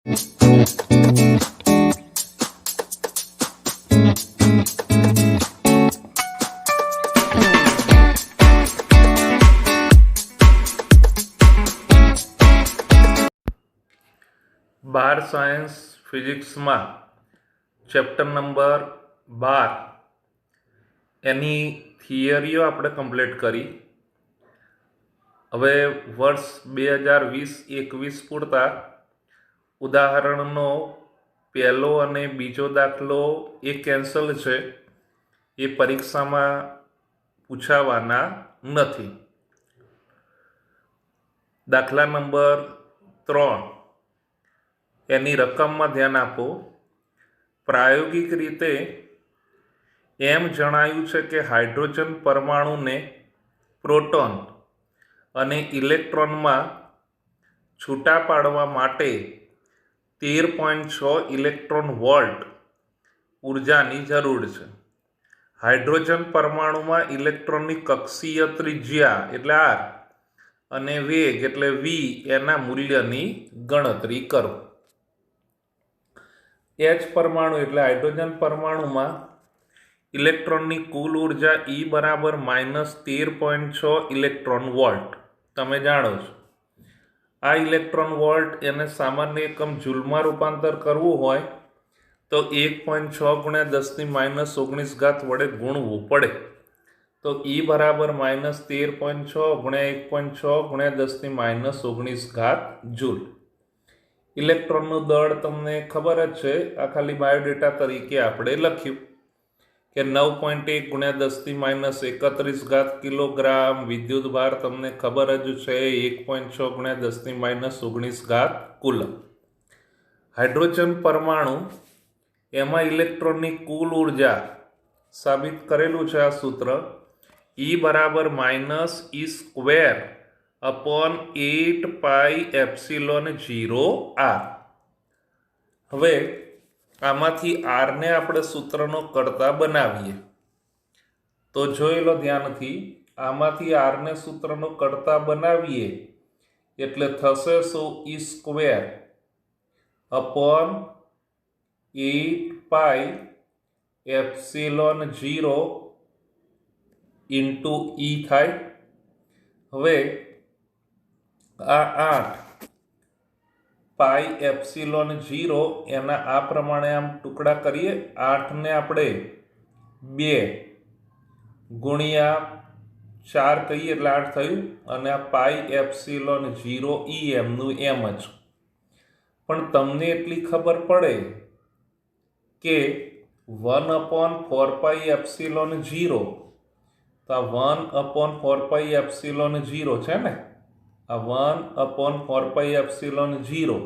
બાર science ફિઝિક્સમાં chapter number 12 એની થિયરીઓ આપણે complete કરી. હવે વર્ષ 2020-21 પૂરતા ઉદાહરણનો પહેલો અને બીજો દાખલો એ કેન્સલ છે, એ પરીક્ષામાં પૂછાવાના નથી. દાખલા નંબર 3 એની રકમમાં ધ્યાન આપો. પ્રાયોગિક રીતે એમ જણાયું છે કે હાઇડ્રોજન પરમાણુને પ્રોટોન અને ઇલેક્ટ્રોનમાં છૂટા પાડવા માટે 13.6 ઇલેક્ટ્રોન વોલ્ટ ઉર્જાની જરૂર છે. હાઇડ્રોજન પરમાણુમાં ઇલેક્ટ્રોનની કક્ષીય ત્રિજ્યા એટલે r અને વેગ એટલે v એના મૂલ્યની ગણતરી કરો. H પરમાણુ એટલે હાઇડ્રોજન પરમાણુમાં ઇલેક્ટ્રોનની કુલ ઉર્જા E બરાબર -13.6 ઇલેક્ટ્રોન વોલ્ટ તમે જાણો છો. આ ઇલેક્ટ્રોન વોલ્ટ એને સામાન્ય એકમ જૂલમાં રૂપાંતર કરવું હોય તો 1.6 ગુણ્યા 10⁻−19 વડે ગુણવું પડે. તો E બરાબર -13.6 ગુણ્યા 1.6 ગુણ્યા 10⁻−19 જૂલ. ઇલેક્ટ્રોનનું દળ તમને ખબર જ છે, આ ખાલી બાયોડેટા તરીકે આપણે લખ્યું કે 9.1 ગુણ્યા 10⁻31 કિલોગ્રામ. વિદ્યુત ભાર તમને ખબર જ છે 1.6 ગુણ્યા 10⁻19 કુલમ. હાઇડ્રોજન પરમાણુ એમાં ઇલેક્ટ્રોનની કુલ ઉર્જા સાબિત કરેલું છે આ સૂત્ર E બરાબર -E² અપોન 8πε0r. હવે આમાંથી r ને આપણે સૂત્રનો કર્તા બનાવીએ તો જોઈ લો ધ્યાનથી. આમાંથી r ને સૂત્રનો કર્તા બનાવીએ એટલે થશે શું? E² અપોન 8πε0 ઇન્ટુ E થાય. હવે આ 8πε0 એના આ પ્રમાણે આમ ટુકડા કરીએ. 8 ને આપણે 2 ગુણ્યા 4 કહીએ એટલે 8 થયું, અને આ πε0 એમનું એમ જ. પણ તમને એટલી ખબર પડે કે 1/4πε0, તો આ 1/4πε0 છે ને, આ 1/4πε0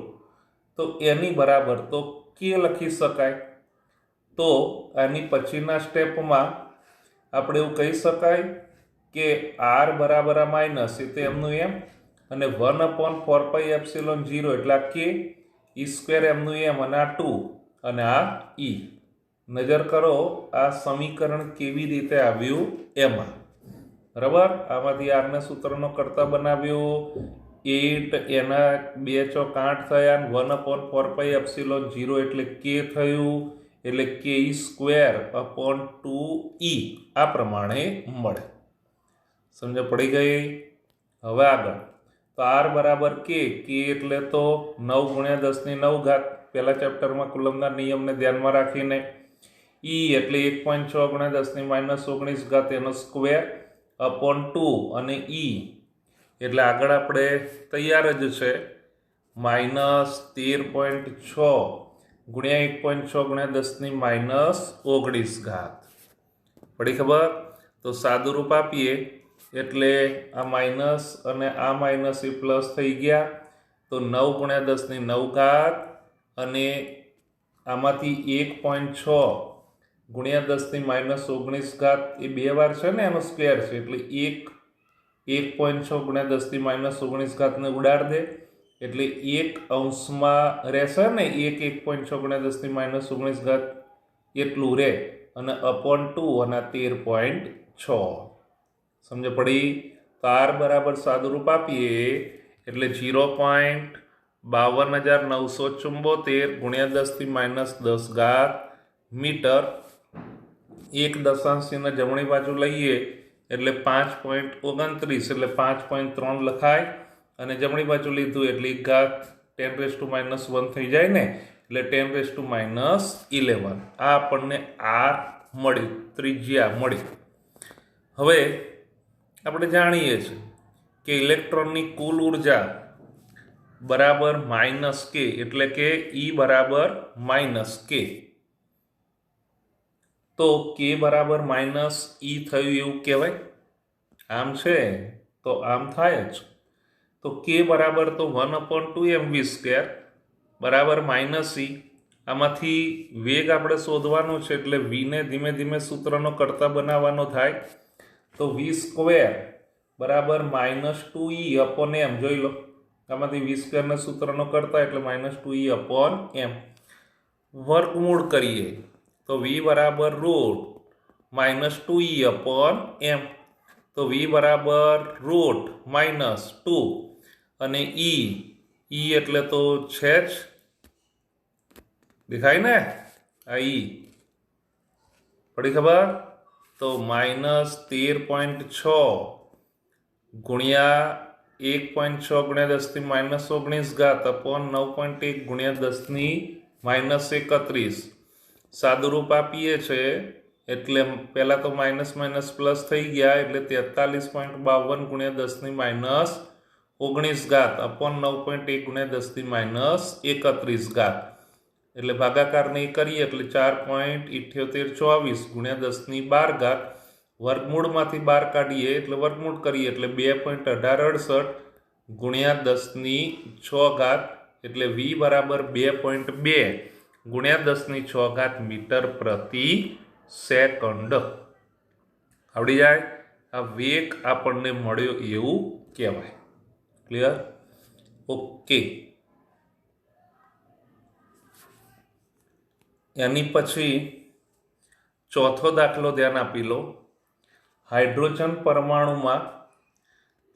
તો એની બરાબર તો k લખી શકાય. તો આની પછીના સ્ટેપમાં આપણે એવું કહી શકાય કે r બરાબર આ માઇનસ એ તો એમનું એમ, અને 1/4πε0 એટલે આ k, E² એમનું એમ, અને આ 2 અને આ E. નજર કરો આ સમીકરણ કેવી રીતે આવ્યું એમાં. બરાબર, આમાંથી r ને સૂત્રનો કર્તા બનાવ્યો. 8 એના 2 ચોક 8 થયા, 1/4πε0 એટલે k થયું, એટલે ke² અપોન 2e આ પ્રમાણે મળે. સમજ પડી ગઈ? હવે આગળ તો r બરાબર k એટલે તો 9 ગુણ્યા 10⁹ પહેલા ચેપ્ટરમાં કુલમના નિયમને ધ્યાનમાં રાખીને. E એટલે 1.6 ગુણ્યા 10⁻19 એનો સ્ક્વેર અપોન 2, અને E એટલે આગળ આપણે તૈયાર જ છે -13.6 ગુણ્યા 1.6 ગુણ્યા 10⁻19. પડી ખબર? તો સાદુરૂપ આપીએ એટલે આ માઇનસ અને આ માઇનસ એ પ્લસ થઈ ગયા. તો 9 ગુણ્યા 10⁹, અને આમાંથી 1.6 ગુણ્યા 10⁻19 એ 2 વાર છે ને, એનો સ્ક્વેર છે એટલે 1.6 ગુણ્યા 10⁻19 ને ઉડાડ દે એટલે 1 અંશમાં રહેશે ને, 1.6 ગુણ્યા 10⁻19 એટલું રહે, અને અપોન 2 અને 13.6. સમજ પડી? તો r બરાબર સાદુરૂપ આપીએ એટલે 0.9 52,974 ગુણ્યા 10⁻10 મીટર. 1 દશાંશને જમણી બાજુ લઈએ એટલે 5.29 એટલે 5.3 લખાય, અને જમણી બાજુ લીધું એટલે 1 ઘાત 10⁻1 થઈ જાય ને, એટલે 10⁻11 આ આપણને આર મળ્યું, ત્રિજ્યા મળી. હવે આપણે જાણીએ છીએ કે ઇલેક્ટ્રોનની કુલ ઉર્જા બરાબર -k, એટલે કે E બરાબર -k. તો k બરાબર -e થયું એવું કહેવાય. આમ છે તો આમ થાય જ. તો k બરાબર તો 1/2mv² બરાબર -e. આમાંથી વેગ આપણે શોધવાનો છે, એટલે v ને ધીમે ધીમે સૂત્રનો કરતા બનાવવાનો થાય. તો v² બરાબર -2e/m. જોઈ લો, આમાંથી v² ના સૂત્રનો કરતા એટલે -2e/m. વર્ગમૂળ કરીએ તો v બરાબર √-2e/m. તો v બરાબર √-2 અને e એટલે તો છે જ, દેખાય ને આ e પડી ખબર. તો -13.6 ગુણ્યા 1.6 ગુણ્યા 10⁻19 અપોન 9.1 ગુણ્યા 10⁻31. સાદુરૂપ આપીએ છે એટલે પહેલા તો માઇનસ પ્લસ થઈ ગયા, એટલે 43.52 ગુણ્યા 10⁻19 અપોન 9.1 ગુણ્યા 10⁻31. એટલે ભાગાકારને એ કરીએ એટલે 4.7824 ગુણ્યા 10⁻12. વર્ગમૂળમાંથી 12 કાઢીએ એટલે વર્ગમૂળ કરીએ એટલે 2.1868 ગુણ્યા 10⁻6, એટલે v બરાબર 2.2 ગુણ્યા 10⁻6 મીટર પ્રતિ સેકન્ડ. આવડી જાય. આ વેગ આપણને મળ્યો એવું કહેવાય. ક્લિયર? ઓકે. એની પછી ચોથો દાખલો ધ્યાન આપી લો. હાઇડ્રોજન પરમાણુમાં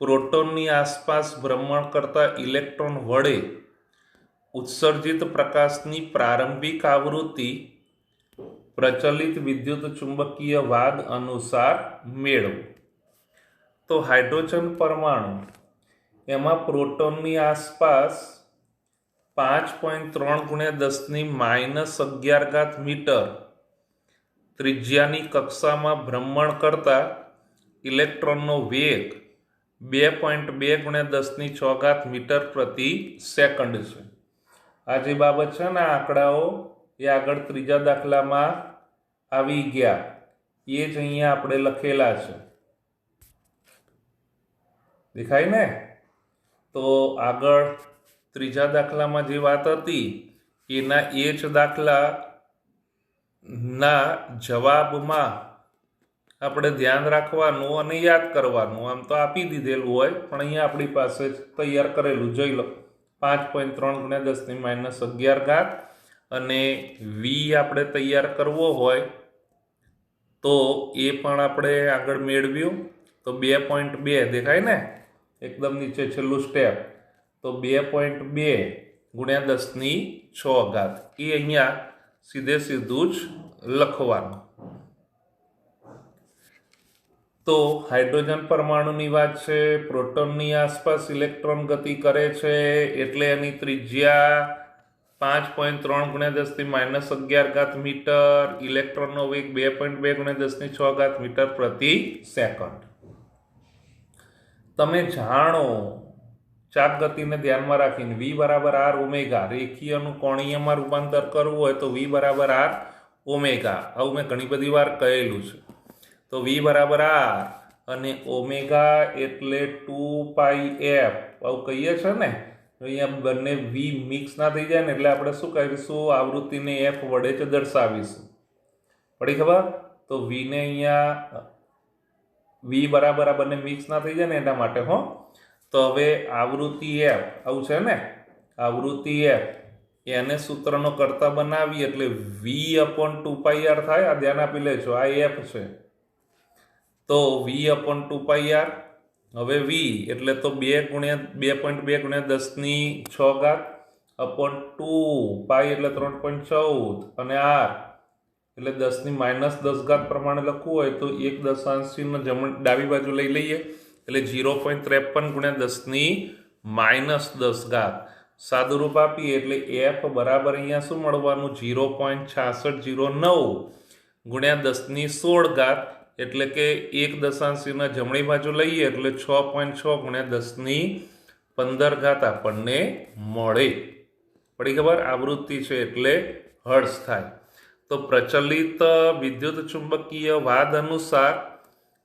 પ્રોટોનની આસપાસ ભ્રમણ કરતા ઇલેક્ટ્રોન વડે ઉત્સર્જિત પ્રકાશની પ્રારંભિક આવૃત્તિ પ્રચલિત વિદ્યુત ચુંબકીય વાદ અનુસાર મેળવો. તો હાઇડ્રોજન પરમાણુ એમાં પ્રોટોનની આસપાસ 5.3 ગુણ્યા 10⁻11 મીટર ત્રિજ્યાની કક્ષામાં ભ્રમણ કરતા ઇલેક્ટ્રોનનો વેગ 2.2 ગુણ્યા 10⁻6 મીટર પ્રતિ સેકન્ડ છે. આ જે બાબત છે ને, આંકડાઓ એ આગળ ત્રીજા દાખલામાં આવી ગયા, એ જ અહીંયા આપણે લખેલા છે. દેખાય ને? તો આગળ ત્રીજા દાખલામાં જે વાત હતી એના એ જ દાખલાના જવાબમાં આપણે ધ્યાન રાખવાનું અને યાદ કરવાનું. આમ તો આપી દીધેલું હોય, પણ અહીંયા આપણી પાસે જ તૈયાર કરેલું જોઈ લો. 5.3 ગુણ્યા 10⁻11 અને વી આપણે તૈયાર કરવો હોય તો એ પણ આપણે આગળ મેળવ્યું. તો 2.2 દેખાય ને, એકદમ નીચે છેલ્લું સ્ટેપ. તો 2.2 ગુણ્યા 10⁻6 એ અહીંયા સીધું જ લખવાનું. તો હાઇડ્રોજન પરમાણુની વાત છે. પ્રોટોનની આસપાસ ઇલેક્ટ્રોન ગતિ કરે છે, એટલે એની ત્રિજ્યા 5.3 ગુણ્યા 10⁻11 મીટર. ઇલેક્ટ્રોનનો વેગ 2.2 ગુણ્યા 10⁻6 મીટર પ્રતિ સેકન્ડ. તમે જાણો, ચાપ ગતિને ધ્યાનમાં રાખીને v બરાબર r ઓમેગા, રેખીયનું કોણીયમાં રૂપાંતર કરવું હોય તો v બરાબર r ઓમેગા. આવું મેં ઘણી બધી વાર કહેલું છે. તો v બરાબર r અને ઓમેગા એટલે 2πf આવું કહીએ છે ને. અહીંયા બંને v મિક્સ ના થઈ જાય ને, એટલે આપણે શું કરીશું, આવૃત્તિને f વડે જ દર્શાવીશું. પડી ખબર? તો v ને અહીંયા v બરાબર આ બંને મિક્સ ના થઈ જાય ને એના માટે હો. તો હવે આવૃત્તિ f આવું છે ને, આવૃત્તિ f એને સૂત્રનો કરતા બનાવી એટલે v/2πr થાય. આ ધ્યાન આપી લેજો, આ f છે. તો v/2πr. હવે v એટલે તો 2.2 ગુણ્યા 10⁻6 अपॉन 2 पाई એટલે 3.14 અને r એટલે 10 ની -10 પ્રમાણે લખવું હોય તો એક દશાંશ ચિહ્ન ડાબી બાજુ લઈ લઈએ એટલે 0.53 ગુણ્યા 10 ની -10 સાદુરૂપ આપીએ એટલે f બરાબર અહીંયા શું મળવાનું 0.6609 ગુણ્યા 10 ની 16 એટલે કે એક દશાંશ ચિહ્ન જમણી બાજુ લઈએ એટલે 6.6 ગુણ્યા 10 ની 15 આપણને મળે. પડી ખબર? આવૃત્તિ છે એટલે હર્ટ્ઝ થાય. તો પ્રચલિત વિદ્યુત ચુંબકીય વાદ અનુસાર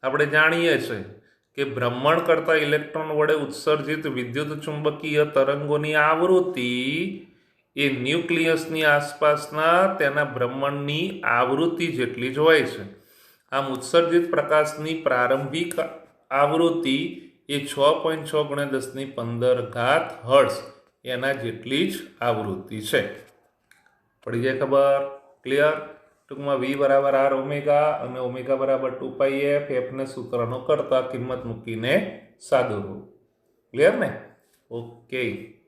આપણે જાણીએ છીએ કે ભ્રમણ કરતા ઇલેક્ટ્રોન વડે ઉત્સર્જિત વિદ્યુત ચુંબકીય તરંગોની આવૃત્તિ એ ન્યુક્લિયસની આસપાસના તેના ભ્રમણની આવૃત્તિ જેટલી જ હોય છે. આમ ઉત્સર્જિત પ્રકાશની પ્રારંભિક આવૃત્તિ એ 6.6 ગુણ્યા 10 ની 15 હર્ટ્ઝ એના જેટલી જ આવૃત્તિ છે. પડી જાય ખબર? ક્લિયર? ટૂંકમાં v બરાબર r ઓમેગા અને ઓમેગા બરાબર 2πf fને સૂત્રનો કરતા કિંમત મૂકીને સાદું રૂપ. ક્લિયર ને? ઓકે.